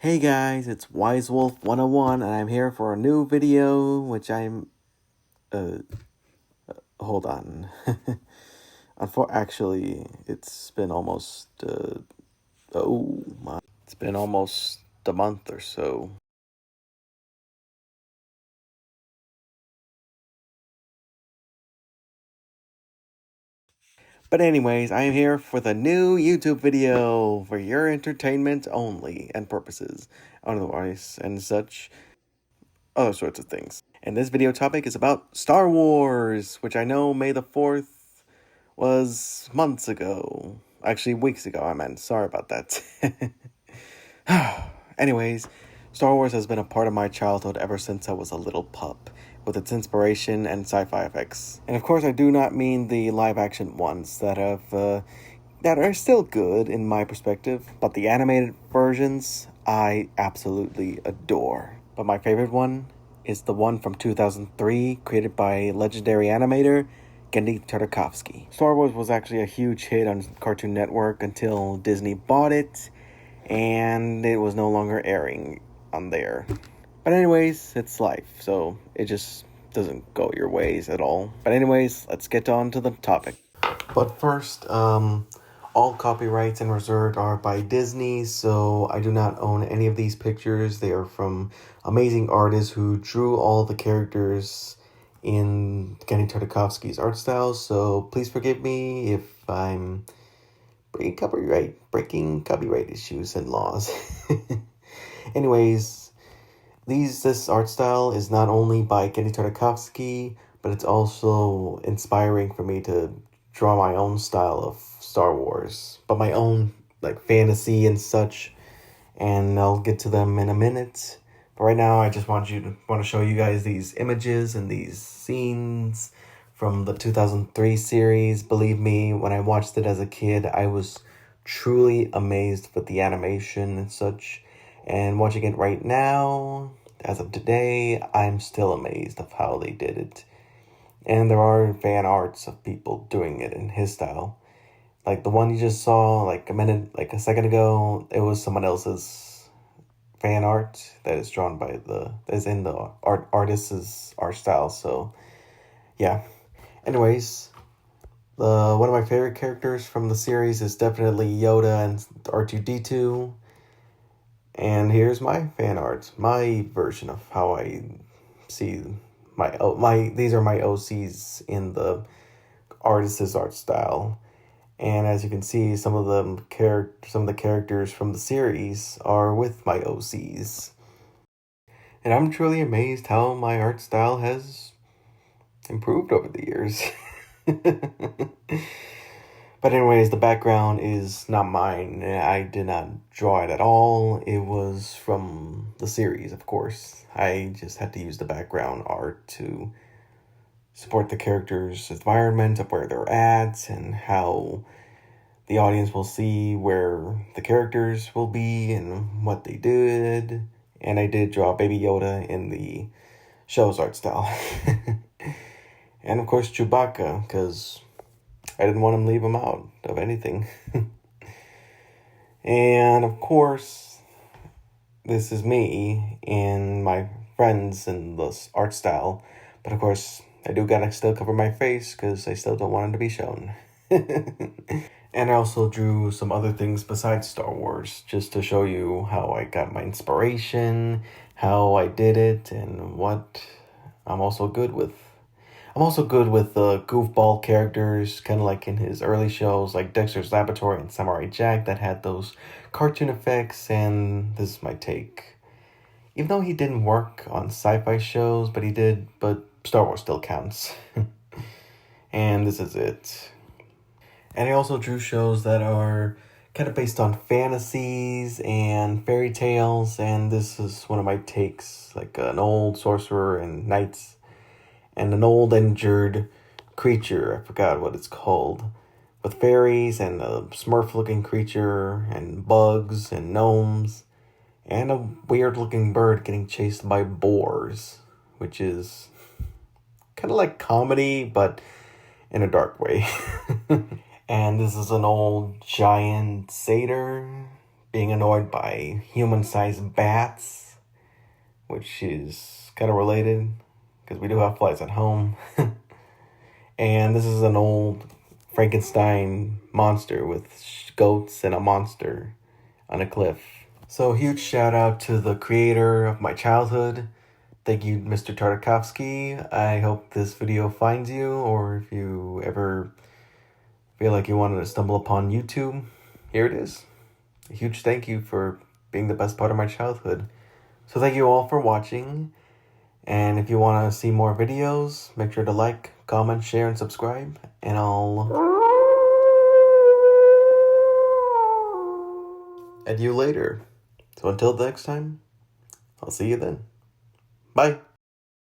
Hey guys, it's Wise Wolf 101 and I'm here for a new video which uh hold on. Actually, it's been almost it's been almost a month or so. But anyways, I am here for the new YouTube video for your entertainment only and purposes, otherwise and such other sorts of things. And this video topic is about Star Wars, which I know May the 4th was months ago. Actually, weeks ago, I meant. Sorry about that. Anyways, Star Wars has been a part of my childhood ever since I was a little pup, with its inspiration and sci-fi effects. And of course, I do not mean the live-action ones that are still good in my perspective, but the animated versions I absolutely adore. But my favorite one is the one from 2003, created by legendary animator Genndy Tartakovsky. Star Wars was actually a huge hit on Cartoon Network until Disney bought it, and it was no longer airing on there. But anyways, it's life, so it just doesn't go your ways at all. But anyways, let's get on to the topic. But first, all copyrights and reserved are by Disney, so I do not own any of these pictures. They are from amazing artists who drew all the characters in Genndy Tartakovsky's art style, so please forgive me if I'm breaking copyright issues and laws. Anyways, this art style is not only by Genndy Tartakovsky, but it's also inspiring for me to draw my own style of Star Wars, but my own like fantasy and such, and I'll get to them in a minute. But right now, I just want to show you guys these images and these scenes from the 2003 series. Believe me, when I watched it as a kid, I was truly amazed with the animation and such. And watching it right now, as of today, I'm still amazed of how they did it. And there are fan arts of people doing it in his style. Like the one you just saw like a second ago, it was someone else's fan art that is drawn by is in the artist's art style. So yeah. Anyways, one of my favorite characters from the series is definitely Yoda and R2-D2. And here's my fan art, my version of how I see these are my OCs in the artist's art style. And as you can see, some of the characters from the series are with my OCs. And I'm truly amazed how my art style has improved over the years. But anyways, the background is not mine. I did not draw it at all. It was from the series, of course. I just had to use the background art to support the characters' environment of where they're at and how the audience will see where the characters will be and what they did. And I did draw Baby Yoda in the show's art style. And of course Chewbacca, because I didn't want to leave him out of anything. And of course, this is me and my friends in this art style. But of course, I do gotta still cover my face because I still don't want it to be shown. And I also drew some other things besides Star Wars, just to show you how I got my inspiration, how I did it, and what I'm also good with. I'm also good with the goofball characters, kind of like in his early shows, like Dexter's Laboratory and Samurai Jack, that had those cartoon effects, and this is my take. Even though he didn't work on sci-fi shows, but Star Wars still counts. And this is it. And I also drew shows that are kind of based on fantasies and fairy tales, and this is one of my takes, like an old sorcerer and knights, and an old injured creature, I forgot what it's called, with fairies and a smurf-looking creature and bugs and gnomes, and a weird-looking bird getting chased by boars, which is kind of like comedy, but in a dark way. And this is an old giant satyr being annoyed by human-sized bats, which is kind of related because we do have flies at home. And this is an old Frankenstein monster with goats and a monster on a cliff. So huge shout out to the creator of my childhood. Thank you, Mr. Tartakovsky. I hope this video finds you, or if you ever feel like you wanted to stumble upon YouTube, here it is. A huge thank you for being the best part of my childhood. So thank you all for watching. And if you want to see more videos, make sure to like, comment, share, and subscribe. And I'll add you later. So until next time, I'll see you then. Bye.